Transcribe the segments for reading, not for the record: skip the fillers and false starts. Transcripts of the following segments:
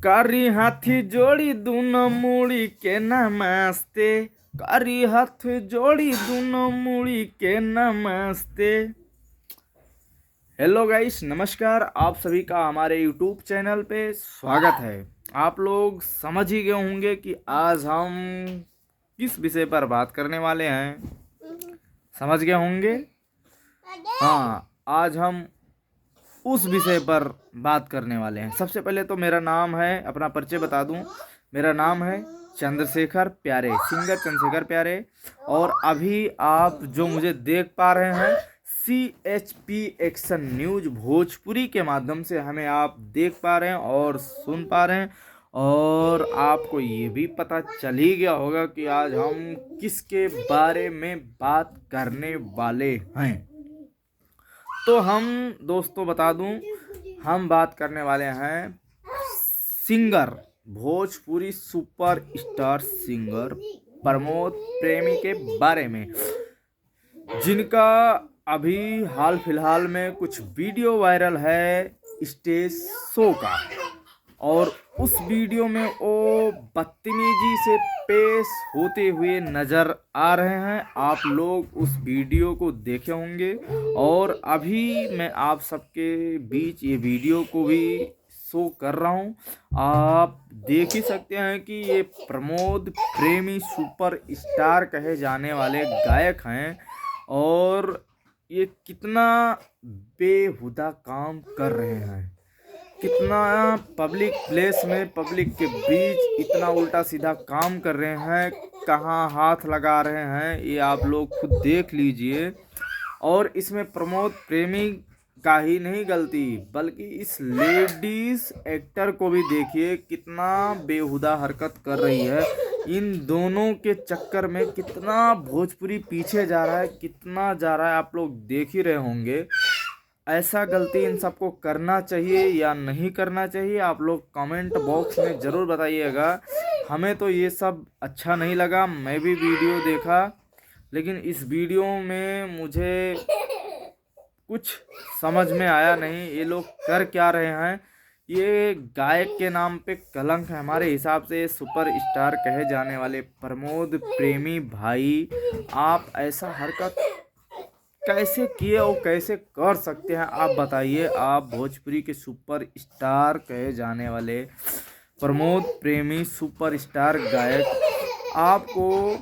कारी हाथी जोड़ी दूनो मुड़ी के नमस्ते। कारी हाथ जोड़ी दूनो मुड़ी के नमस्ते। हेलो गाइस, नमस्कार। आप सभी का हमारे यूट्यूब चैनल पे स्वागत है। आप लोग समझ ही गए होंगे कि आज हम किस विषय पर बात करने वाले हैं। समझ गए होंगे। हाँ, आज हम उस विषय पर बात करने वाले हैं। सबसे पहले तो मेरा नाम है, अपना परिचय बता दूं। मेरा नाम है चंद्रशेखर प्यारे, सिंगर चंद्रशेखर प्यारे। और अभी आप जो मुझे देख पा रहे हैं CHP एक्शन न्यूज भोजपुरी के माध्यम से हमें आप देख पा रहे हैं और सुन पा रहे हैं। और आपको ये भी पता चल ही गया होगा कि आज हम किसके बारे में बात करने वाले हैं। तो हम दोस्तों बता दूं, हम बात करने वाले हैं singer, Bhojpuri super star singer Pramod प्रेमी के बारे में, जिनका अभी हाल फिलहाल में कुछ वीडियो वायरल है स्टेज शो का। और उस वीडियो में वो बदतमीजी से पेश होते हुए नजर आ रहे हैं। आप लोग उस वीडियो को देखे होंगे और अभी मैं आप सबके बीच ये वीडियो को भी शो कर रहा हूँ। आप देख ही सकते हैं कि ये प्रमोद प्रेमी सुपर स्टार कहे जाने वाले गायक हैं और ये कितना बेहुदा काम कर रहे हैं, कितना पब्लिक प्लेस में पब्लिक के बीच इतना उल्टा सीधा काम कर रहे हैं, कहाँ हाथ लगा रहे हैं, ये आप लोग खुद देख लीजिए। और इसमें प्रमोद प्रेमी का ही नहीं गलती, बल्कि इस लेडीज एक्टर को भी देखिए कितना बेहुदा हरकत कर रही है। इन दोनों के चक्कर में कितना भोजपुरी पीछे जा रहा है, कितना जा रहा है, आप लोग देख ही रहे होंगे। ऐसा गलती इन सबको करना चाहिए या नहीं करना चाहिए, आप लोग कमेंट बॉक्स में ज़रूर बताइएगा। हमें तो ये सब अच्छा नहीं लगा। मैं भी वीडियो देखा, लेकिन इस वीडियो में मुझे कुछ समझ में आया नहीं, ये लोग कर क्या रहे हैं। ये गायक के नाम पे कलंक है हमारे हिसाब से। सुपर स्टार कहे जाने वाले प्रमोद प्रेमी भाई, आप ऐसा हरकत कैसे किए और कैसे कर सकते हैं, आप बताइए। आप भोजपुरी के सुपर स्टार कहे जाने वाले प्रमोद प्रेमी सुपर स्टार गायक, आपको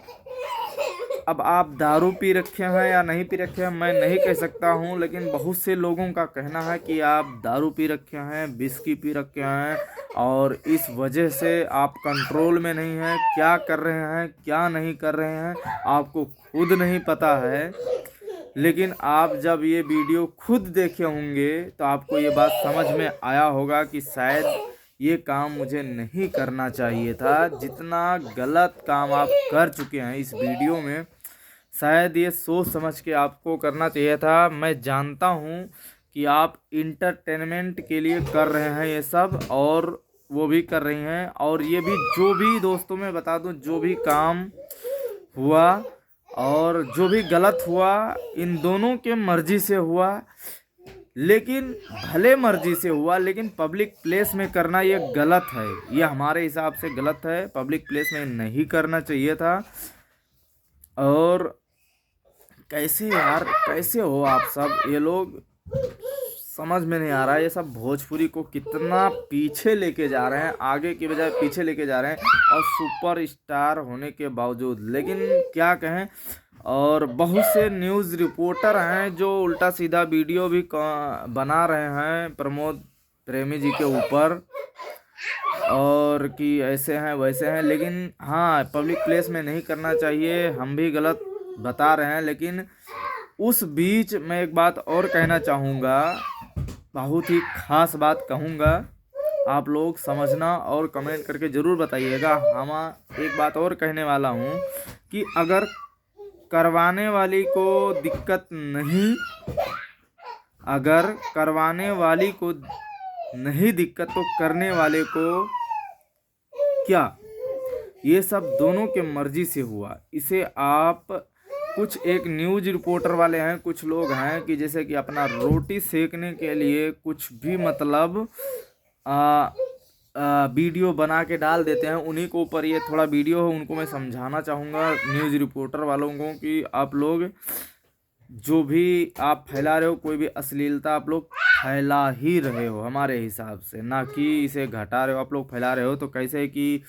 अब आप दारू पी रखे हैं या नहीं पी रखे हैं मैं नहीं कह सकता हूं, लेकिन बहुत से लोगों का कहना है कि आप दारू पी रखे हैं, विस्की पी रखे हैं और इस वजह से आप कंट्रोल में नहीं हैं। क्या कर रहे हैं क्या नहीं कर रहे हैं आपको खुद नहीं पता है, लेकिन आप जब ये वीडियो खुद देखे होंगे तो आपको ये बात समझ में आया होगा कि शायद ये काम मुझे नहीं करना चाहिए था। जितना गलत काम आप कर चुके हैं इस वीडियो में, शायद ये सोच समझ के आपको करना चाहिए था। मैं जानता हूँ कि आप इंटरटेनमेंट के लिए कर रहे हैं ये सब, और वो भी कर रही हैं। और ये भी जो भी दोस्तों मैं बता दूँ, जो भी काम हुआ और जो भी गलत हुआ, इन दोनों के मर्जी से हुआ, लेकिन भले मर्जी से हुआ, लेकिन पब्लिक प्लेस में करना ये गलत है। ये हमारे हिसाब से गलत है, पब्लिक प्लेस में नहीं करना चाहिए था। और कैसे यार, कैसे हो आप सब, ये लोग समझ में नहीं आ रहा है। ये सब भोजपुरी को कितना पीछे लेके जा रहे हैं, आगे की बजाय पीछे लेके जा रहे हैं, और सुपर स्टार होने के बावजूद। लेकिन क्या कहें, और बहुत से न्यूज़ रिपोर्टर हैं जो उल्टा सीधा वीडियो भी बना रहे हैं प्रमोद प्रेमी जी के ऊपर, और कि ऐसे हैं वैसे हैं। लेकिन हाँ, पब्लिक प्लेस में नहीं करना चाहिए, हम भी गलत बता रहे हैं। लेकिन उस बीच मैं एक बात और कहना चाहूँगा, बहुत ही खास बात कहूँगा, आप लोग समझना और कमेंट करके ज़रूर बताइएगा। हम एक बात और कहने वाला हूँ कि अगर करवाने वाली को दिक्कत नहीं, अगर करवाने वाली को नहीं दिक्कत, तो करने वाले को क्या, ये सब दोनों के मर्जी से हुआ। इसे आप कुछ एक न्यूज़ रिपोर्टर वाले हैं, कुछ लोग हैं कि जैसे कि अपना रोटी सेकने के लिए कुछ भी मतलब वीडियो बना के डाल देते हैं, उन्हीं को ऊपर ये थोड़ा वीडियो है, उनको मैं समझाना चाहूँगा न्यूज़ रिपोर्टर वालों को कि आप लोग जो भी आप फैला रहे हो, कोई भी अश्लीलता आप लोग फैला ही रहे हो हमारे हिसाब से, ना कि इसे घटा रहे हो। आप लोग फैला रहे हो तो कैसे है कि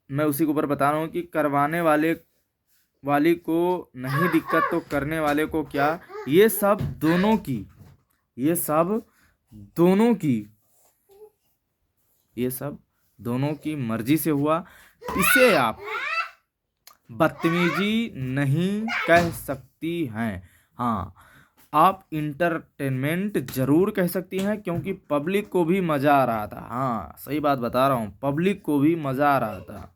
मैं उसी के ऊपर बता रहा हूँ कि करवाने वाली को नहीं दिक्कत तो करने वाले को क्या। ये सब दोनों की ये सब दोनों की ये सब दोनों की मर्जी से हुआ। इसे आप बदतमीजी नहीं कह सकती हैं। हाँ, आप इंटरटेनमेंट जरूर कह सकती हैं, क्योंकि पब्लिक को भी मज़ा आ रहा था। हाँ, सही बात बता रहा हूँ, पब्लिक को भी मज़ा आ रहा था।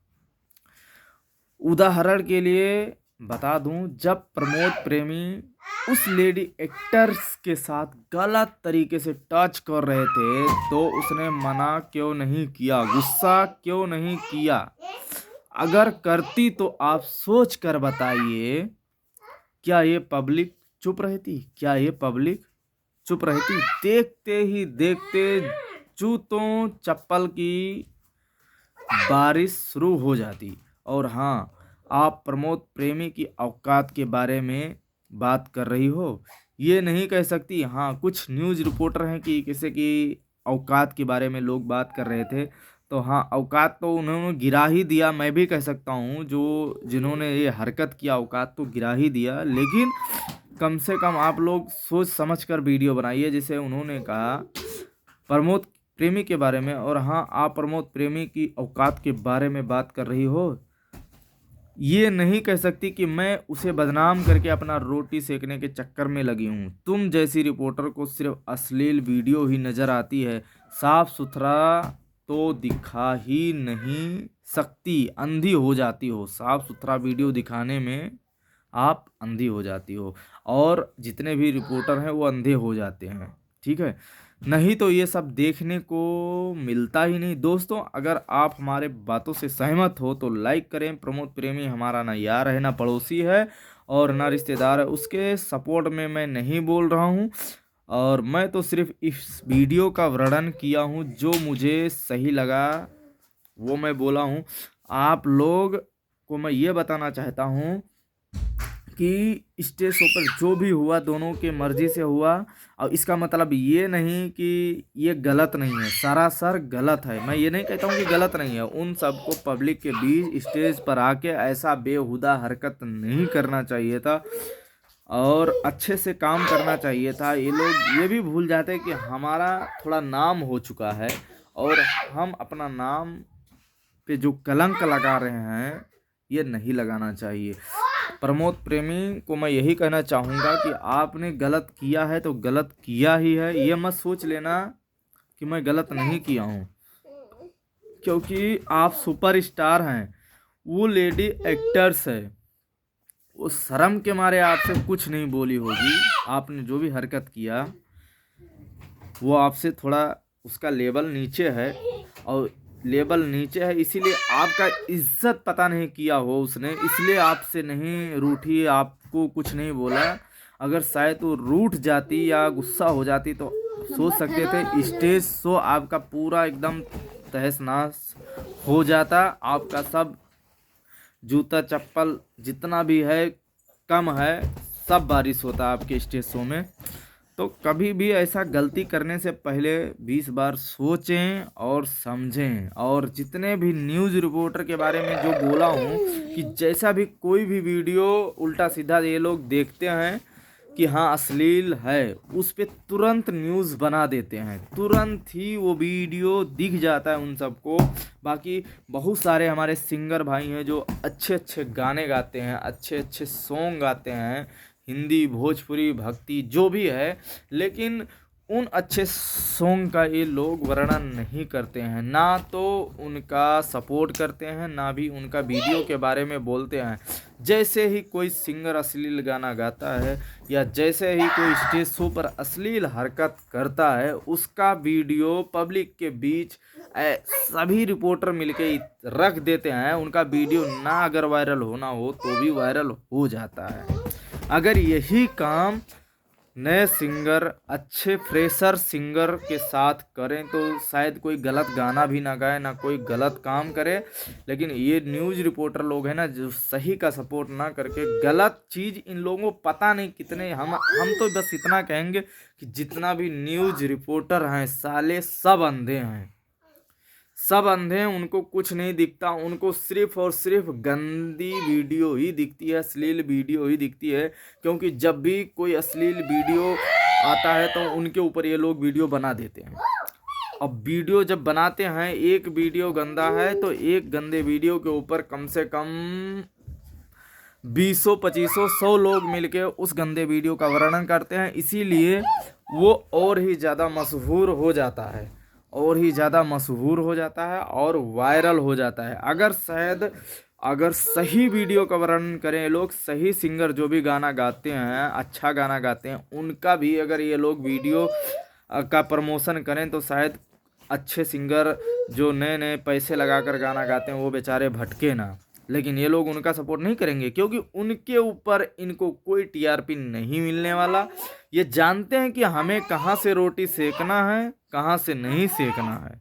उदाहरण के लिए बता दूं, जब प्रमोद प्रेमी उस लेडी एक्टर्स के साथ गलत तरीके से टच कर रहे थे तो उसने मना क्यों नहीं किया, गुस्सा क्यों नहीं किया? अगर करती तो आप सोच कर बताइए, क्या ये पब्लिक चुप रहती? क्या ये पब्लिक चुप रहती? देखते ही देखते जूतों चप्पल की बारिश शुरू हो जाती। और हाँ, आप प्रमोद प्रेमी की औकात के बारे में बात कर रही हो, ये नहीं कह सकती। हाँ, कुछ न्यूज़ रिपोर्टर हैं कि किसी की औकात के बारे में लोग बात कर रहे थे, तो हाँ, औकात तो उन्होंने गिरा ही दिया। मैं भी कह सकता हूँ, जो जिन्होंने ये हरकत किया औकात तो गिरा ही दिया। लेकिन कम से कम आप लोग सोच समझ कर वीडियो बनाइए, जैसे उन्होंने कहा प्रमोद प्रेमी के बारे में। और हाँ, आप प्रमोद प्रेमी की औकात के बारे में बात कर रही हो, ये नहीं कह सकती कि मैं उसे बदनाम करके अपना रोटी सेकने के चक्कर में लगी हूँ। तुम जैसी रिपोर्टर को सिर्फ अश्लील वीडियो ही नज़र आती है, साफ सुथरा तो दिखा ही नहीं सकती, अंधी हो जाती हो। साफ सुथरा वीडियो दिखाने में आप अंधी हो जाती हो, और जितने भी रिपोर्टर हैं वो अंधे हो जाते हैं, ठीक है? नहीं तो ये सब देखने को मिलता ही नहीं। दोस्तों, अगर आप हमारे बातों से सहमत हो तो लाइक करें। प्रमोद प्रेमी हमारा ना यार है, ना पड़ोसी है, और ना रिश्तेदार है। उसके सपोर्ट में मैं नहीं बोल रहा हूँ, और मैं तो सिर्फ इस वीडियो का वर्णन किया हूँ, जो मुझे सही लगा वो मैं बोला हूँ। आप लोग को मैं ये बताना चाहता हूँ कि स्टेज शो पर जो भी हुआ दोनों के मर्जी से हुआ, और इसका मतलब ये नहीं कि ये गलत नहीं है, सरासर गलत है। मैं ये नहीं कहता हूँ कि गलत नहीं है। उन सबको पब्लिक के बीच स्टेज पर आके ऐसा बेहुदा हरकत नहीं करना चाहिए था, और अच्छे से काम करना चाहिए था। ये लोग ये भी भूल जाते हैं कि हमारा थोड़ा नाम हो चुका है, और हम अपना नाम पे जो कलंक लगा रहे हैं, ये नहीं लगाना चाहिए। प्रमोद प्रेमी को मैं यही कहना चाहूँगा कि आपने गलत किया है तो गलत किया ही है। ये मत सोच लेना कि मैं गलत नहीं किया हूँ, क्योंकि आप सुपरस्टार हैं, वो लेडी एक्टर्स है, वो शर्म के मारे आपसे कुछ नहीं बोली होगी। आपने जो भी हरकत किया वो आपसे थोड़ा उसका लेवल नीचे है, और लेवल नीचे है इसीलिए आपका इज्जत पता नहीं किया हो उसने, इसलिए आपसे नहीं रूठी, आपको कुछ नहीं बोला। अगर शायद वो रूठ जाती या गुस्सा हो जाती तो सोच सकते थे स्टेज शो आपका पूरा एकदम तहस नहस हो जाता। आपका सब जूता चप्पल जितना भी है कम है, सब बारिश होता आपके स्टेज शो में। तो कभी भी ऐसा गलती करने से पहले 20 बार सोचें और समझें। और जितने भी न्यूज़ रिपोर्टर के बारे में जो बोला हूँ कि जैसा भी कोई भी वीडियो उल्टा सीधा ये लोग देखते हैं कि हाँ अश्लील है, उस पर तुरंत न्यूज़ बना देते हैं, तुरंत ही वो वीडियो दिख जाता है उन सबको। बाकी बहुत सारे हमारे सिंगर भाई हैं जो अच्छे अच्छे गाने गाते हैं, अच्छे अच्छे सॉन्ग गाते हैं, हिंदी भोजपुरी भक्ति जो भी है, लेकिन उन अच्छे सॉन्ग का ये लोग वर्णन नहीं करते हैं, ना तो उनका सपोर्ट करते हैं, ना भी उनका वीडियो के बारे में बोलते हैं। जैसे ही कोई सिंगर अश्लील गाना गाता है या जैसे ही कोई स्टेज शो पर अश्लील हरकत करता है, उसका वीडियो पब्लिक के बीच सभी रिपोर्टर मिलके रख देते हैं। उनका वीडियो ना अगर वायरल होना हो तो भी वायरल हो जाता है। अगर यही काम नए सिंगर अच्छे फ्रेशर सिंगर के साथ करें तो शायद कोई गलत गाना भी ना गाए, ना कोई गलत काम करे। लेकिन ये न्यूज़ रिपोर्टर लोग हैं ना, जो सही का सपोर्ट ना करके गलत चीज़, इन लोगों को पता नहीं कितने, हम तो बस इतना कहेंगे कि जितना भी न्यूज़ रिपोर्टर हैं साले सब अंधे हैं, सब अंधे हैं। उनको कुछ नहीं दिखता, उनको सिर्फ और सिर्फ गंदी वीडियो ही दिखती है, अश्लील वीडियो ही दिखती है। क्योंकि जब भी कोई अश्लील वीडियो आता है तो उनके ऊपर ये लोग वीडियो बना देते हैं। अब वीडियो जब बनाते हैं, एक वीडियो गंदा है तो एक गंदे वीडियो के ऊपर कम से कम 20-25-100 लोग मिलके उस गंदे वीडियो का वर्णन करते हैं। इसीलिए वो और ही ज़्यादा मशहूर हो जाता है, और ही ज़्यादा मशहूर हो जाता है और वायरल हो जाता है। अगर सही वीडियो का वर्णन करें ये लोग, सही सिंगर जो भी गाना गाते हैं, अच्छा गाना गाते हैं, उनका भी अगर ये लोग वीडियो का प्रमोशन करें तो शायद अच्छे सिंगर जो नए नए पैसे लगाकर गाना गाते हैं वो बेचारे भटके ना। लेकिन ये लोग उनका सपोर्ट नहीं करेंगे क्योंकि उनके ऊपर इनको कोई टीआरपी नहीं मिलने वाला। ये जानते हैं कि हमें कहाँ से रोटी सेकना है, कहाँ से नहीं सेकना है।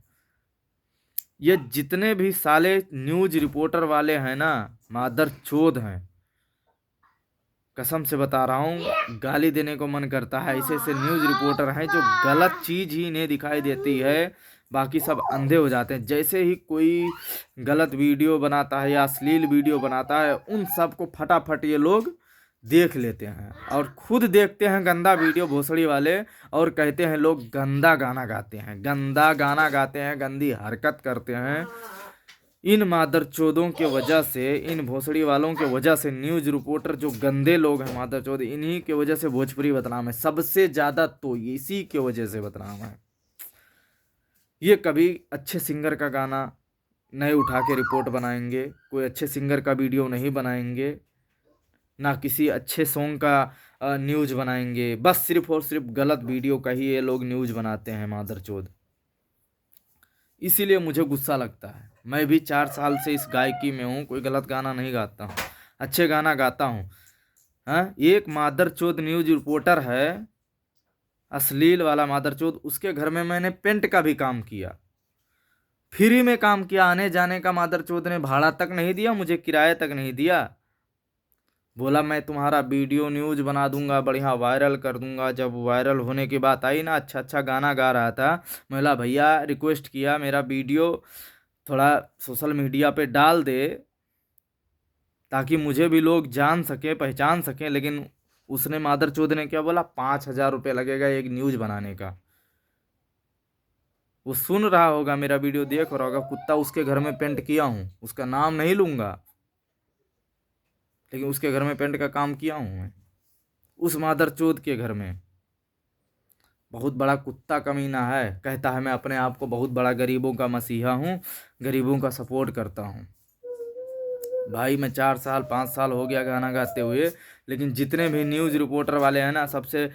ये जितने भी साले न्यूज़ रिपोर्टर वाले हैं ना, मादर चोद हैं, कसम से बता रहा हूँ, गाली देने को मन करता है। ऐसे ऐसे न्यूज़ रिपोर्टर हैं जो गलत चीज़ ही इन्हें दिखाई देती है, बाकी सब अंधे हो जाते हैं। जैसे ही कोई गलत वीडियो बनाता है या अश्लील वीडियो बनाता है, उन सब को फटाफट ये लोग देख लेते हैं और खुद देखते हैं गंदा वीडियो भोसड़ी वाले, और कहते हैं लोग गंदा गाना गाते हैं, गंदा गाना गाते हैं, गंदी हरकत करते हैं। इन मादरचोदों के वजह से, इन भोसड़ी वालों के वजह से, न्यूज़ रिपोर्टर जो गंदे लोग हैं मादरचोद, इन्हीं के वजह से भोजपुरी बदनाम है सबसे ज़्यादा। तो इसी के वजह से बदनाम है। ये कभी अच्छे सिंगर का गाना नहीं उठा के रिपोर्ट बनाएंगे, कोई अच्छे सिंगर का वीडियो नहीं बनाएंगे, ना किसी अच्छे सॉन्ग का न्यूज़ बनाएंगे। बस सिर्फ और सिर्फ गलत वीडियो का ही ये लोग न्यूज़ बनाते हैं मादरचोद। इसीलिए मुझे गुस्सा लगता है। मैं भी 4 साल से इस गायकी में हूँ, कोई गलत गाना नहीं गाता हूँ, अच्छे गाना गाता हूँ। हाँ, एक मादरचोद न्यूज़ रिपोर्टर है, अश्लील वाला मादरचोद, उसके घर में मैंने पेंट का भी काम किया, फ्री में काम किया। आने जाने का मादरचोद ने भाड़ा तक नहीं दिया, मुझे किराया तक नहीं दिया। बोला मैं तुम्हारा वीडियो न्यूज़ बना दूंगा, बढ़िया वायरल कर दूंगा। जब वायरल होने की बात आई ना, अच्छा अच्छा गाना गा रहा था, मैं बोला भैया रिक्वेस्ट किया मेरा वीडियो थोड़ा सोशल मीडिया पे डाल दे ताकि मुझे भी लोग जान सके, पहचान सकें। लेकिन उसने मादरचोद ने क्या बोला, 5,000 रुपये लगेगा एक न्यूज़ बनाने का। वो सुन रहा होगा, मेरा वीडियो देख रहा होगा, कुत्ता उसके घर में पेंट किया हूँ, उसका नाम नहीं लूँगा, लेकिन उसके घर में पेंट का काम किया हूँ मैं, उस मादरचोद के घर में। बहुत बड़ा कुत्ता कमीना है, कहता है मैं अपने आप को बहुत बड़ा गरीबों का मसीहा हूँ, गरीबों का सपोर्ट करता हूँ। भाई मैं 4 साल 5 साल हो गया गाना गाते हुए, लेकिन जितने भी न्यूज़ रिपोर्टर वाले हैं ना, सबसे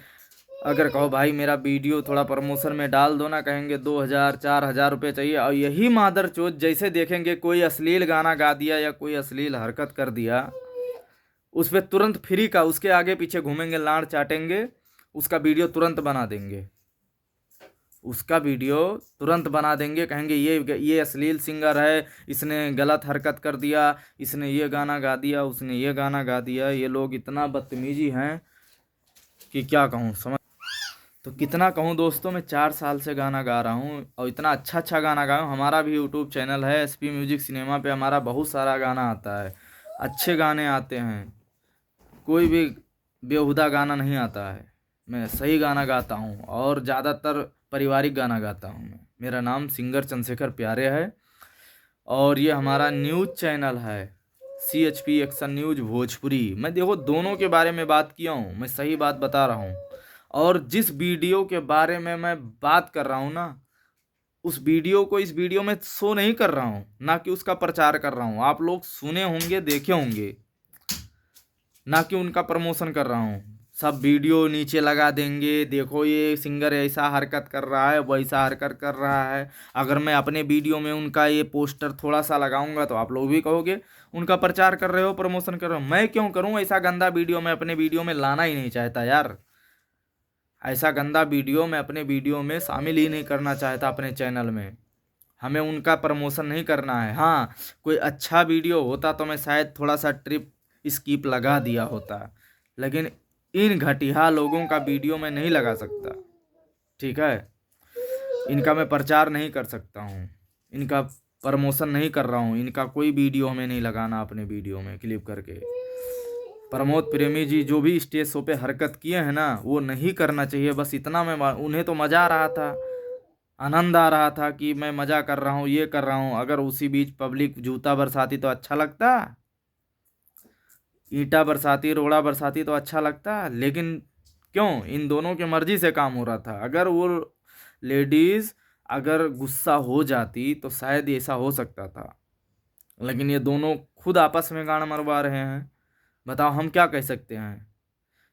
अगर कहो भाई मेरा वीडियो थोड़ा प्रमोशन में डाल दो ना, कहेंगे 2,000-4,000 रुपये चाहिए। और यही मादरचोद जैसे देखेंगे कोई अश्लील गाना गा दिया या कोई अश्लील हरकत कर दिया, उस पर तुरंत फ्री का उसके आगे पीछे घूमेंगे, लाड़ चाटेंगे, उसका वीडियो तुरंत बना देंगे, उसका वीडियो तुरंत बना देंगे। कहेंगे ये अश्लील सिंगर है, इसने गलत हरकत कर दिया, इसने ये गाना गा दिया, उसने ये गाना गा दिया। ये लोग इतना बदतमीजी हैं कि क्या कहूँ, समझ। तो कितना कहूँ दोस्तों, मैं 4 साल से गाना गा रहा हूँ और इतना अच्छा अच्छा गाना गाया हूँ। हमारा भी यूट्यूब चैनल है SP म्यूजिक सिनेमा पे, हमारा बहुत सारा गाना आता है, अच्छे गाने आते हैं, कोई भी बेहुदा गाना नहीं आता है। मैं सही गाना गाता हूँ और ज़्यादातर पारिवारिक गाना गाता हूँ मैं। मेरा नाम सिंगर चंद्रशेखर प्यारे है और ये हमारा न्यूज़ चैनल है CHP एक्शन न्यूज़ भोजपुरी। मैं देखो दोनों के बारे में बात किया हूँ, मैं सही बात बता रहा हूँ। और जिस वीडियो के बारे में मैं बात कर रहा हूँ ना, उस वीडियो को इस वीडियो में शो नहीं कर रहा हूँ, ना कि उसका प्रचार कर रहा हूँ। आप लोग सुने होंगे, देखे होंगे, ना कि उनका प्रमोशन कर रहा हूँ। सब वीडियो नीचे लगा देंगे, देखो ये सिंगर ऐसा हरकत कर रहा है, वैसा हरकत कर रहा है। अगर मैं अपने वीडियो में उनका ये पोस्टर थोड़ा सा लगाऊंगा तो आप लोग भी कहोगे उनका प्रचार कर रहे हो, प्रमोशन कर रहे हो। मैं क्यों करूं ऐसा गंदा वीडियो? मैं अपने वीडियो में लाना ही नहीं चाहता यार। ऐसा गंदा वीडियो मैं अपने वीडियो में शामिल ही नहीं करना चाहता अपने चैनल में। हमें उनका प्रमोशन नहीं करना है। हाँ, कोई अच्छा वीडियो होता तो मैं शायद थोड़ा सा ट्रिप स्किप लगा दिया होता, लेकिन इन घटिया लोगों का वीडियो मैं नहीं लगा सकता। ठीक है, इनका मैं प्रचार नहीं कर सकता हूँ, इनका प्रमोशन नहीं कर रहा हूँ, इनका कोई वीडियो हमें नहीं लगाना अपने वीडियो में क्लिप करके। प्रमोद प्रेमी जी जो भी स्टेज शो पे हरकत किए हैं ना, वो नहीं करना चाहिए। बस इतना मैं उन्हें तो मज़ा आ रहा था, आनंद आ रहा था कि मैं मज़ा कर रहा हूँ, ये कर रहा हूँ। अगर उसी बीच पब्लिक जूता बरसाती तो अच्छा लगता, ईंटा बरसाती, रोड़ा बरसाती तो अच्छा लगता। लेकिन क्यों, इन दोनों की मर्जी से काम हो रहा था। अगर वो लेडीज़ अगर गुस्सा हो जाती तो शायद ऐसा हो सकता था, लेकिन ये दोनों खुद आपस में गाना मरवा रहे हैं। बताओ हम क्या कह सकते हैं।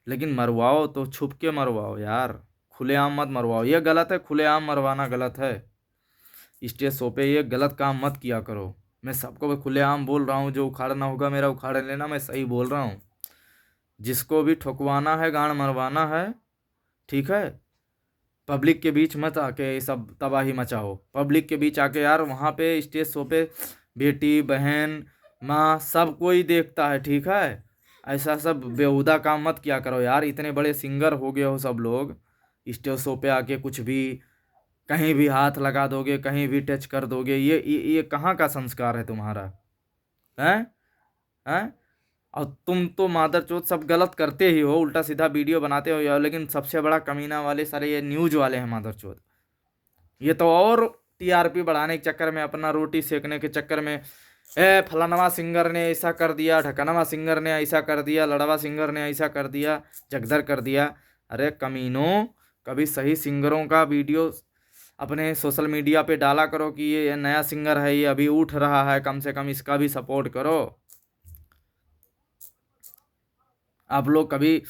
लेकिन मरवाओ तो छुप के मरवाओ यार, खुलेआम मत मरवाओ। ये गलत है, खुलेआम मरवाना गलत है। स्टेज शो पे ये गलत काम मत किया करो। मैं सबको खुलेआम बोल रहा हूँ, जो उखाड़ना होगा मेरा उखाड़ लेना, मैं सही बोल रहा हूँ। जिसको भी ठुकवाना है, गाड़ मरवाना है, ठीक है, पब्लिक के बीच मत आके ये सब तबाही मचाओ। पब्लिक के बीच आके यार, वहाँ पे स्टेज शो पे बेटी बहन माँ सब कोई देखता है, ठीक है। ऐसा सब बेहुदा काम मत किया करो यार। इतने बड़े सिंगर हो गए हो सब लोग, स्टेज शो पे आके कुछ भी कहीं भी हाथ लगा दोगे, कहीं भी टच कर दोगे। ये कहाँ का संस्कार है तुम्हारा, हैं? हैं? और तुम तो मादरचोद सब गलत करते ही हो, उल्टा सीधा वीडियो बनाते हो यार। लेकिन सबसे बड़ा कमीना वाले सारे ये न्यूज वाले हैं मादरचोद। ये तो और टीआरपी बढ़ाने के चक्कर में, अपना रोटी सेकने के चक्कर में, फलानवा सिंगर ने ऐसा कर दिया, ढकनवा सिंगर ने ऐसा कर दिया, लड़वा सिंगर ने ऐसा कर दिया, जगदर कर दिया। अरे कमीनों, कभी सही सिंगरों का वीडियो अपने सोशल मीडिया पे डाला करो कि ये नया सिंगर है, ये अभी उठ रहा है, कम से कम इसका भी सपोर्ट करो। आप लोग कभी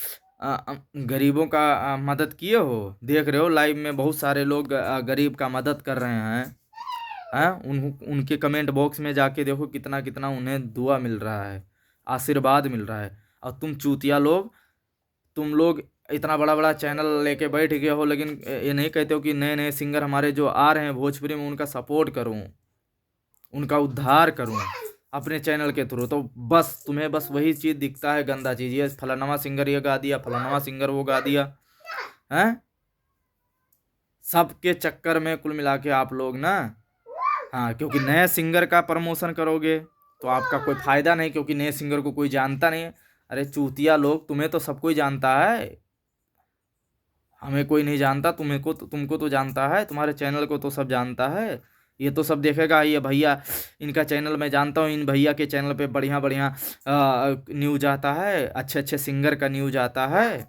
गरीबों का मदद किए हो? देख रहे हो लाइव में बहुत सारे लोग गरीब का मदद कर रहे हैं। उनके कमेंट बॉक्स में जाके देखो, कितना कितना उन्हें दुआ मिल रहा है, आशीर्वाद मिल रहा है। और तुम चूतिया लोग, तुम लोग इतना बड़ा बड़ा चैनल लेके बैठ गए हो, लेकिन ये नहीं कहते हो कि नए नए सिंगर हमारे जो आ रहे हैं भोजपुरी में, उनका सपोर्ट करूं, उनका उद्धार करूं अपने चैनल के थ्रू। तो बस तुम्हें बस वही चीज़ दिखता है, गंदा चीज़। ये फलानवा सिंगर ये गा दिया, फलानवा सिंगर वो गा दिया, हैं? सबके चक्कर में कुल मिला के आप लोग ना, हाँ, क्योंकि नए सिंगर का प्रमोशन करोगे तो आपका कोई फायदा नहीं, क्योंकि नए सिंगर को कोई जानता नहीं है। अरे चूतिया लोग, तुम्हें तो सब कोई जानता है, हमें कोई नहीं जानता। तुमको तो जानता है, तुम्हारे चैनल को तो सब जानता है। ये तो सब देखेगा, ये भैया इनका चैनल मैं जानता हूँ, इन भैया के चैनल पे बढ़िया बढ़िया न्यूज आता है, अच्छे अच्छे सिंगर का न्यूज आता है,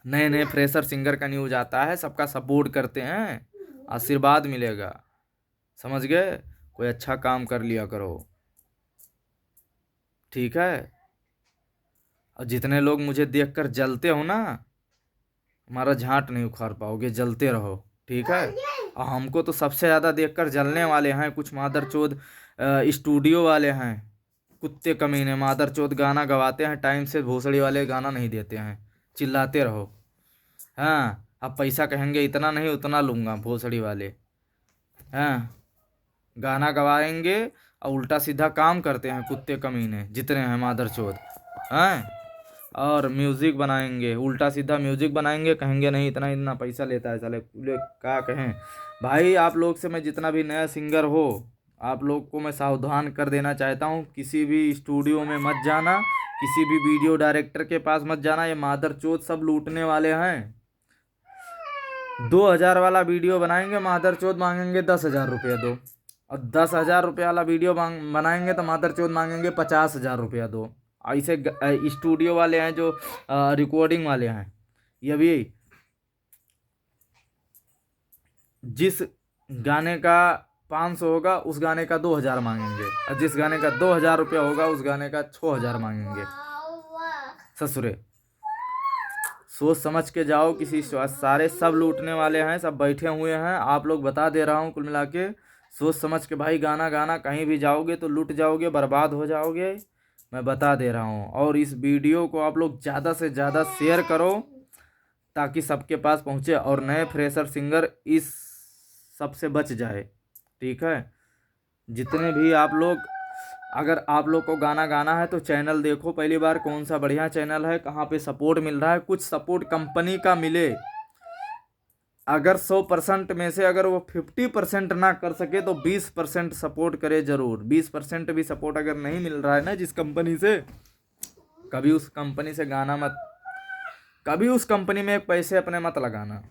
नए नए फ्रेशर सिंगर का न्यूज आता है, सबका सपोर्ट करते हैं, आशीर्वाद मिलेगा। समझ गए? कोई अच्छा काम कर लिया करो, ठीक है। और जितने लोग मुझे देखकर जलते हो ना, हमारा झांट नहीं उखाड़ पाओगे, जलते रहो, ठीक है। और हमको तो सबसे ज़्यादा देखकर जलने वाले हैं कुछ मादरचोद स्टूडियो वाले हैं, कुत्ते कमीने मादरचोद। गाना गवाते हैं टाइम से, भोसड़ी वाले गाना नहीं देते हैं, चिल्लाते रहो। हाँ, अब पैसा कहेंगे इतना नहीं उतना लूँगा, भोसड़ी वाले। हाँ, गाना गवाएंगे और उल्टा सीधा काम करते हैं कुत्ते कमीने जितने हैं मादरचोद, हैं? और म्यूज़िक बनाएंगे, उल्टा सीधा म्यूज़िक बनाएंगे, कहेंगे नहीं इतना इतना पैसा लेता है, चले क्या कहें। भाई आप लोग से मैं जितना भी नया सिंगर हो, आप लोग को मैं सावधान कर देना चाहता हूँ, किसी भी स्टूडियो में मत जाना, किसी भी वीडियो डायरेक्टर के पास मत जाना। ये मादरचोद सब लूटने वाले हैं। 2000 वाला वीडियो बनाएंगे, मादरचोद मांगेंगे 10,000 रुपया दो। और 10,000 रुपये वाला वीडियो बनाएंगे तो मादरचोद मांगेंगे 50,000 रुपया दो। ऐसे स्टूडियो वाले हैं जो रिकॉर्डिंग वाले हैं, ये भी जिस गाने का 500 होगा उस गाने का 2,000 मांगेंगे, और जिस गाने का 2,000 रुपया होगा उस गाने का 6,000 मांगेंगे। ससुरे, सोच समझ के जाओ। किसी सारे सब लूटने वाले हैं, सब बैठे हुए हैं। आप लोग बता दे रहा हूँ कुल मिला के, सोच समझ के भाई गाना गाना, कहीं भी जाओगे तो लूट जाओगे, बर्बाद हो जाओगे, मैं बता दे रहा हूँ। और इस वीडियो को आप लोग ज़्यादा से ज़्यादा शेयर करो, ताकि सबके पास पहुँचे और नए फ्रेशर सिंगर इस सब से बच जाए। ठीक है, जितने भी आप लोग, अगर आप लोग को गाना गाना है तो चैनल देखो पहली बार कौन सा बढ़िया चैनल है, कहाँ पे सपोर्ट मिल रहा है, कुछ सपोर्ट कंपनी का मिले। अगर 100% में से अगर वो 50% ना कर सके तो 20% सपोर्ट करे जरूर। 20% भी सपोर्ट अगर नहीं मिल रहा है ना जिस कंपनी से, कभी उस कंपनी से गाना मत, कभी उस कंपनी में एक पैसे अपने मत लगाना।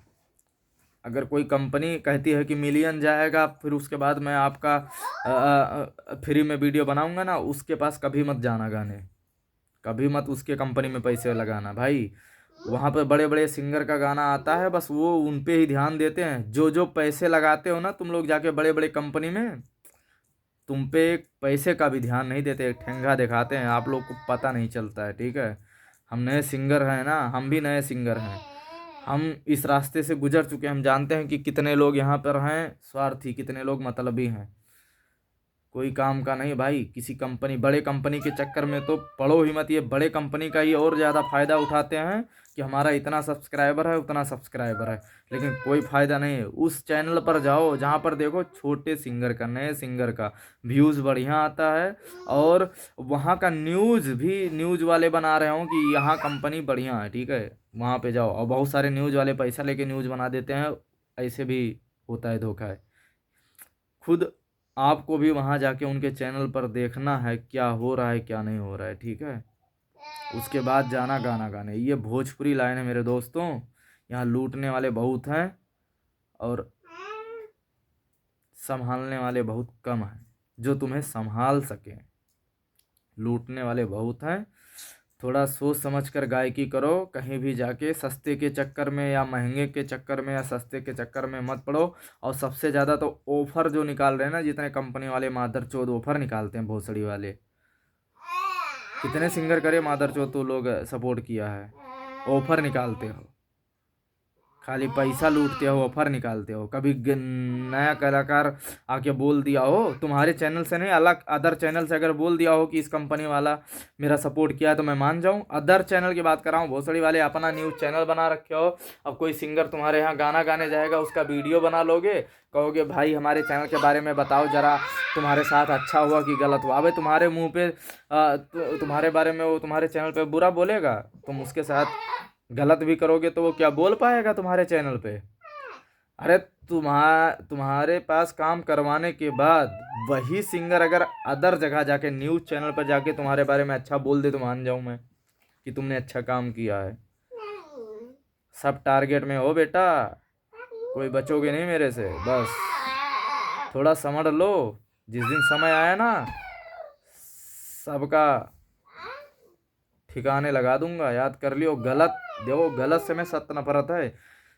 अगर कोई कंपनी कहती है कि मिलियन जाएगा फिर उसके बाद मैं आपका फ्री में वीडियो बनाऊंगा ना, उसके पास कभी मत जाना गाने, कभी मत उसके कंपनी में पैसे लगाना भाई। वहाँ पे बड़े बड़े सिंगर का गाना आता है, बस वो उन पे ही ध्यान देते हैं। जो जो पैसे लगाते हो ना तुम लोग जाके बड़े बड़े कंपनी में, तुम पे एक पैसे का भी ध्यान नहीं देते, एक ठेंगा दिखाते हैं, आप लोग को पता नहीं चलता है। ठीक है, हम नए सिंगर हैं ना, हम भी नए सिंगर हैं, हम इस रास्ते से गुजर चुके हैं, हम जानते हैं कि कितने लोग यहाँ पर हैं स्वार्थी, कितने लोग मतलबी हैं, कोई काम का नहीं भाई। किसी कंपनी, बड़े कंपनी के चक्कर में तो पड़ो ही मत। ये बड़े कंपनी का ही और ज़्यादा फ़ायदा उठाते हैं कि हमारा इतना सब्सक्राइबर है, उतना सब्सक्राइबर है, लेकिन कोई फ़ायदा नहीं है। उस चैनल पर जाओ जहाँ पर देखो छोटे सिंगर का, नए सिंगर का व्यूज़ बढ़िया आता है, और वहाँ का न्यूज़ भी न्यूज़ वाले बना रहे हों कि यहाँ कंपनी बढ़िया है। ठीक है, वहाँ पे जाओ, और बहुत सारे न्यूज़ वाले पैसा लेके न्यूज़ बना देते हैं, ऐसे भी होता है, धोखा है। खुद आपको भी वहाँ जाके उनके चैनल पर देखना है क्या हो रहा है क्या नहीं हो रहा है। ठीक है, उसके बाद जाना गाना गाने। ये भोजपुरी लाइन है मेरे दोस्तों, यहाँ लूटने वाले बहुत हैं और संभालने वाले बहुत कम हैं, जो तुम्हें संभाल सकें। लूटने वाले बहुत हैं, थोड़ा सोच समझ कर गायकी करो। कहीं भी जाके सस्ते के चक्कर में या महंगे के चक्कर में या सस्ते के चक्कर में मत पड़ो। और सबसे ज़्यादा तो ऑफ़र जो निकाल रहे हैं ना, जितने कंपनी वाले मादरचोद ऑफ़र निकालते हैं भोसड़ी वाले, कितने सिंगर करे मादरचोद तो लोग सपोर्ट किया है, ऑफ़र निकालते हो, खाली पैसा लूटते हो, ऑफर निकालते हो। कभी नया कलाकार आके बोल दिया हो तुम्हारे चैनल से नहीं, अलग अदर चैनल से अगर बोल दिया हो कि इस कंपनी वाला मेरा सपोर्ट किया है तो मैं मान जाऊं। अदर चैनल की बात कर रहा हूँ, भोसड़ी वाले अपना न्यूज़ चैनल बना रखे हो। अब कोई सिंगर तुम्हारे यहाँ गाना गाने जाएगा, उसका वीडियो बना लोगे, कहोगे भाई हमारे चैनल के बारे में बताओ ज़रा, तुम्हारे साथ अच्छा हुआ कि गलत हुआ। अबे तुम्हारे मुँह पे तुम्हारे बारे में वो तुम्हारे चैनल पे बुरा बोलेगा, तुम उसके साथ गलत भी करोगे तो वो क्या बोल पाएगा तुम्हारे चैनल पे। अरे तुम्हारे पास काम करवाने के बाद वही सिंगर अगर अदर जगह जाके न्यूज़ चैनल पर जाके तुम्हारे बारे में अच्छा बोल दे तो मान जाऊं मैं कि तुमने अच्छा काम किया है। सब टारगेट में हो बेटा, कोई बचोगे नहीं मेरे से। बस थोड़ा समझ लो, जिस दिन समय आया ना सबका ठिकाने लगा दूंगा, याद कर लियो। गलत देखो, गलत से में सख्त नफरत है।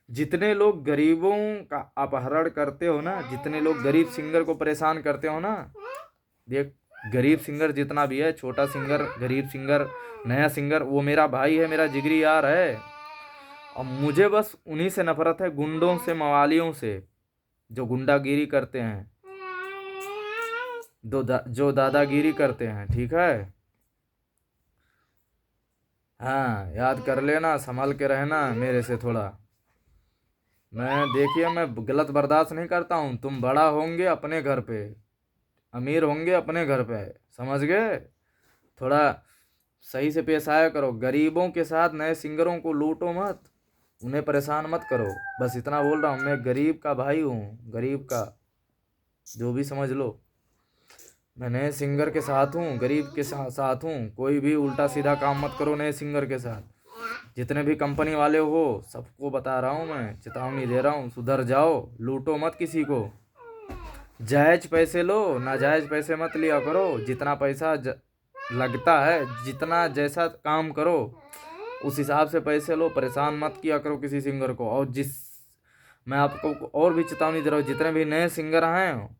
जितने लोग गरीबों का अपहरण करते हो ना, जितने लोग गरीब सिंगर को परेशान करते हो ना, देख गरीब सिंगर जितना भी है, छोटा सिंगर, गरीब सिंगर, नया सिंगर, वो मेरा भाई है, मेरा जिगरी यार है। और मुझे बस उन्हीं से नफरत है, गुंडों से, मवालियों से, जो गुंडागिरी करते हैं, जो दादागिरी करते हैं। ठीक है, हाँ याद कर लेना, संभल के रहना मेरे से थोड़ा। मैं देखिए, मैं गलत बर्दाश्त नहीं करता हूँ। तुम बड़ा होंगे अपने घर पे, अमीर होंगे अपने घर पे, समझ गए। थोड़ा सही से पेश आया करो, गरीबों के साथ नए सिंगरों को लूटो मत, उन्हें परेशान मत करो। बस इतना बोल रहा हूँ, मैं गरीब का भाई हूँ, गरीब का, जो भी समझ लो। मैं नए सिंगर के साथ हूँ, गरीब के साथ हूँ। कोई भी उल्टा सीधा काम मत करो नए सिंगर के साथ। जितने भी कंपनी वाले हो सबको बता रहा हूँ, मैं चेतावनी दे रहा हूँ, सुधर जाओ, लूटो मत किसी को। जायज पैसे लो, नाजायज पैसे मत लिया करो। जितना पैसा लगता है, जितना जैसा काम करो उस हिसाब से पैसे लो, परेशान मत किया करो किसी सिंगर को। और मैं आपको और भी चेतावनी दे रहा हूँ, जितने भी नए सिंगर हैं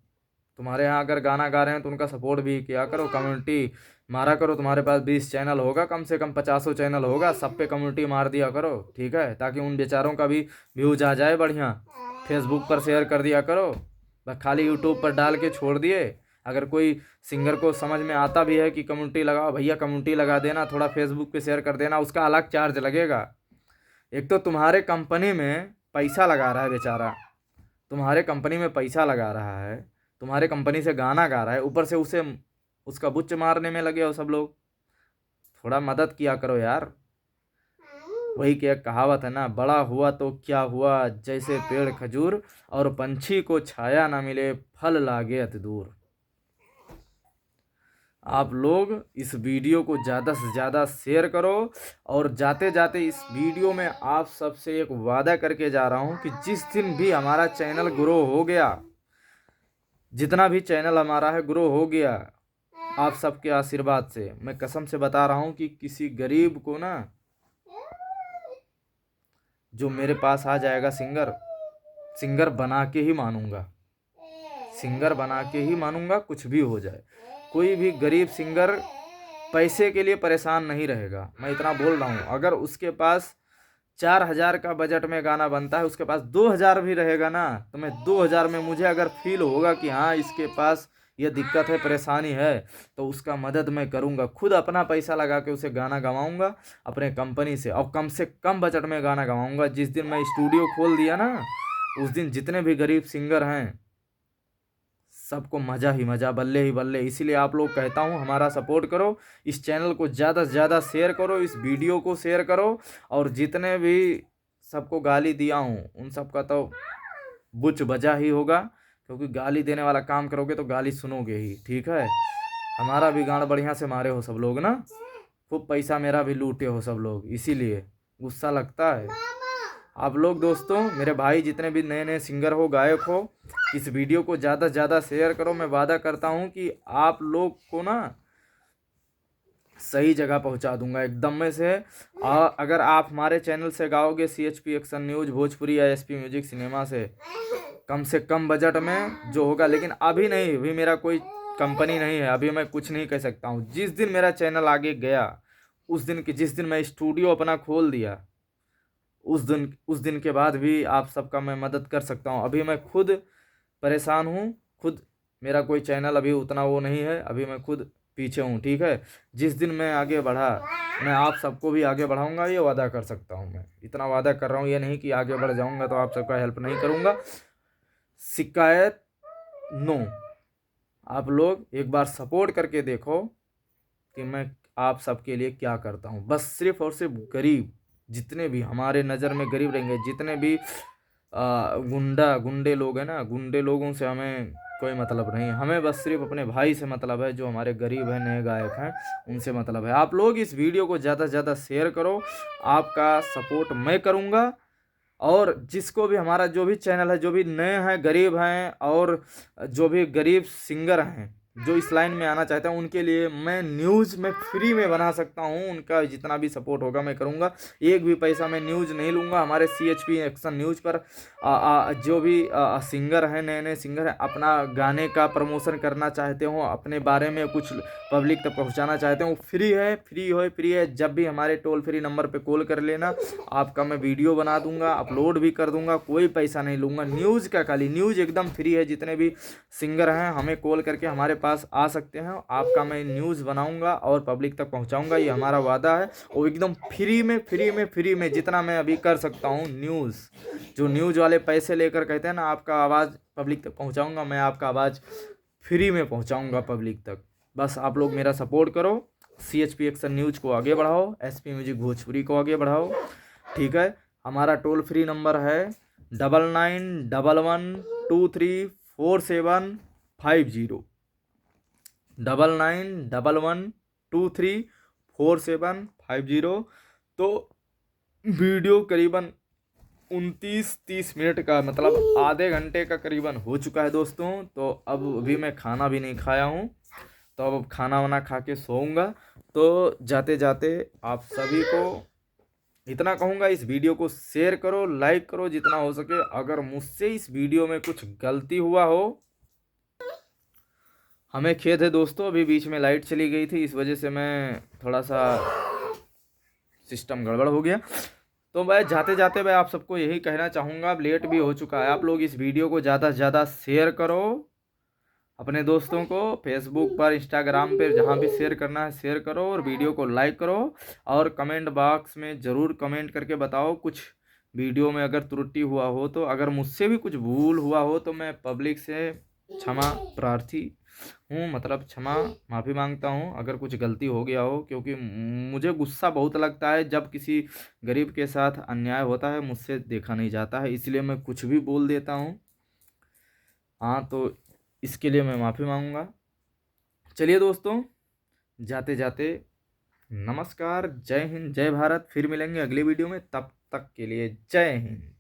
तुम्हारे यहाँ अगर गाना गा रहे हैं तो उनका सपोर्ट भी किया करो, कम्युनिटी मारा करो। तुम्हारे पास 20 चैनल होगा, कम से कम 50 चैनल होगा, सब पे कम्युनिटी मार दिया करो। ठीक है, ताकि उन बेचारों का भी व्यूज आ जाए बढ़िया। फेसबुक पर शेयर कर दिया करो, बस खाली यूट्यूब पर डाल के छोड़ दिए। अगर कोई सिंगर को समझ में आता भी है कि कम्युनिटी लगाओ, भैया कम्युनिटी लगा देना, थोड़ा फेसबुक पे शेयर कर देना, उसका अलग चार्ज लगेगा। एक तो तुम्हारे कंपनी में पैसा लगा रहा है बेचारा, तुम्हारे कंपनी में पैसा लगा रहा है, तुम्हारे कंपनी से गाना गा रहा है, ऊपर से उसे उसका बुच्च मारने में लगे हो सब लोग। थोड़ा मदद किया करो यार। वही क्या कहावत है ना, बड़ा हुआ तो क्या हुआ, जैसे पेड़ खजूर और पंछी को छाया ना मिले फल लागे अति दूर। आप लोग इस वीडियो को ज़्यादा से ज़्यादा शेयर करो। और जाते जाते इस वीडियो में आप सबसे एक वादा करके जा रहा हूँ कि जिस दिन भी हमारा चैनल ग्रो हो गया, जितना भी चैनल हमारा है ग्रो हो गया आप सबके आशीर्वाद से, मैं कसम से बता रहा हूँ कि किसी गरीब को ना, जो मेरे पास आ जाएगा सिंगर बना के ही मानूंगा, सिंगर बना के ही मानूंगा, कुछ भी हो जाए। कोई भी गरीब सिंगर पैसे के लिए परेशान नहीं रहेगा, मैं इतना बोल रहा हूँ। अगर उसके पास 4,000 का बजट में गाना बनता है, उसके पास 2,000 भी रहेगा ना, तो मैं 2,000 में मुझे अगर फील होगा कि हाँ इसके पास ये दिक्कत है, परेशानी है, तो उसका मदद मैं करूँगा। खुद अपना पैसा लगा के उसे गाना गवाऊँगा अपने कंपनी से कम बजट में गाना गवाऊँगा। जिस दिन मैं स्टूडियो खोल दिया ना, उस दिन जितने भी गरीब सिंगर हैं सबको मज़ा ही मज़ा, बल्ले ही बल्ले। इसीलिए आप लोग कहता हूँ हमारा सपोर्ट करो, इस चैनल को ज़्यादा से ज़्यादा शेयर करो, इस वीडियो को शेयर करो। और जितने भी सबको गाली दिया हूँ उन सब का तो बुच बजा ही होगा, क्योंकि गाली देने वाला काम करोगे तो गाली सुनोगे ही। ठीक है, हमारा भी गांड बढ़िया से मारे हो सब लोग ना, खूब पैसा मेरा भी लूटे हो सब लोग, इसीलिए गुस्सा लगता है। आप लोग दोस्तों, मेरे भाई जितने भी नए नए सिंगर हो, गायक हो, इस वीडियो को ज़्यादा से ज़्यादा शेयर करो। मैं वादा करता हूँ कि आप लोग को ना सही जगह पहुँचा दूंगा एकदम में से। अगर आप हमारे चैनल से गाओगे CHP एक्शन न्यूज भोजपुरी या SP म्यूजिक सिनेमा से कम बजट में जो होगा, लेकिन अभी नहीं, अभी मेरा कोई कंपनी नहीं है, अभी मैं कुछ नहीं कह सकता हूँ। जिस दिन मेरा चैनल आगे गया, जिस दिन मैं स्टूडियो अपना खोल दिया, उस दिन के बाद भी आप सबका मैं मदद कर सकता हूँ। अभी मैं खुद परेशान हूँ, खुद मेरा कोई चैनल अभी उतना वो नहीं है, अभी मैं खुद पीछे हूँ। ठीक है, जिस दिन मैं आगे बढ़ा, मैं आप सबको भी आगे बढ़ाऊंगा, ये वादा कर सकता हूँ। मैं इतना वादा कर रहा हूँ, ये नहीं कि आगे बढ़ जाऊंगा तो आप सबका हेल्प नहीं करूँगा। शिकायत नो, आप लोग एक बार सपोर्ट करके देखो कि मैं आप सबके लिए क्या करता हूँ। बस सिर्फ और सिर्फ गरीब, जितने भी हमारे नज़र में गरीब रहेंगे, जितने भी गुंडे लोग हैं ना, गुंडे लोगों से हमें कोई मतलब नहीं, हमें बस सिर्फ अपने भाई से मतलब है, जो हमारे गरीब हैं, नए गायक हैं, उनसे मतलब है। आप लोग इस वीडियो को ज़्यादा से ज़्यादा शेयर करो, आपका सपोर्ट मैं करूँगा। और जिसको भी हमारा जो भी चैनल है, जो भी नए हैं, गरीब हैं, और जो भी गरीब सिंगर हैं जो इस लाइन में आना चाहते हैं, उनके लिए मैं न्यूज़ में फ्री में बना सकता हूं। उनका जितना भी सपोर्ट होगा मैं करूंगा, एक भी पैसा मैं न्यूज़ नहीं लूँगा। हमारे CHP एक्शन न्यूज़ पर जो भी सिंगर हैं, नए नए सिंगर हैं, अपना गाने का प्रमोशन करना चाहते हो, अपने बारे में कुछ पब्लिक तक पहुंचाना चाहते हो, फ्री है। जब भी हमारे टोल फ्री नंबर पे कॉल कर लेना, आपका मैं वीडियो बना दूंगा, अपलोड भी कर दूंगा, कोई पैसा नहीं लूँगा। न्यूज़ का खाली, न्यूज़ एकदम फ्री है। जितने भी सिंगर हैं हमें कॉल करके हमारे पास आ सकते हैं, आपका मैं न्यूज़ बनाऊंगा और पब्लिक तक पहुंचाऊंगा, ये हमारा वादा है। और एकदम फ्री में जितना मैं अभी कर सकता हूं न्यूज़, जो न्यूज़ वाले पैसे लेकर कहते हैं ना आपका आवाज़ पब्लिक तक पहुंचाऊंगा, मैं आपका आवाज़ फ्री में पहुंचाऊंगा पब्लिक तक। बस आप लोग मेरा सपोर्ट करो, CHP एक्शन न्यूज़ को आगे बढ़ाओ, SP म्यूजिक भोजपुरी को आगे बढ़ाओ। ठीक है, हमारा टोल फ्री नंबर है 9911234750, 9911234750। तो वीडियो करीबन 29-30 मिनट का, मतलब आधे घंटे का करीबन हो चुका है दोस्तों। तो अब अभी मैं खाना भी नहीं खाया हूँ, तो अब खाना वाना खा के सोऊंगा। तो जाते जाते आप सभी को इतना कहूँगा, इस वीडियो को शेयर करो, लाइक करो जितना हो सके। अगर मुझसे इस वीडियो में कुछ गलती हुआ हो, हमें खेद है दोस्तों, अभी बीच में लाइट चली गई थी, इस वजह से मैं थोड़ा सा सिस्टम गड़बड़ हो गया। तो मैं जाते जाते मैं आप सबको यही कहना चाहूँगा, अब लेट भी हो चुका है, आप लोग इस वीडियो को ज़्यादा से ज़्यादा शेयर करो। अपने दोस्तों को फेसबुक पर, इंस्टाग्राम पर, जहाँ भी शेयर करना है शेयर करो, और वीडियो को लाइक करो, और कमेंट बॉक्स में ज़रूर कमेंट करके बताओ कुछ वीडियो में अगर त्रुटि हुआ हो तो। अगर मुझसे भी कुछ भूल हुआ हो तो मैं पब्लिक से क्षमा प्रार्थी हूँ, मतलब क्षमा माफ़ी मांगता हूँ अगर कुछ गलती हो गया हो, क्योंकि मुझे गुस्सा बहुत लगता है जब किसी गरीब के साथ अन्याय होता है, मुझसे देखा नहीं जाता है, इसलिए मैं कुछ भी बोल देता हूँ। हाँ, तो इसके लिए मैं माफ़ी मांगूंगा। चलिए दोस्तों, जाते जाते नमस्कार, जय हिंद, जय भारत। फिर मिलेंगे अगली वीडियो में, तब तक के लिए जय हिंद।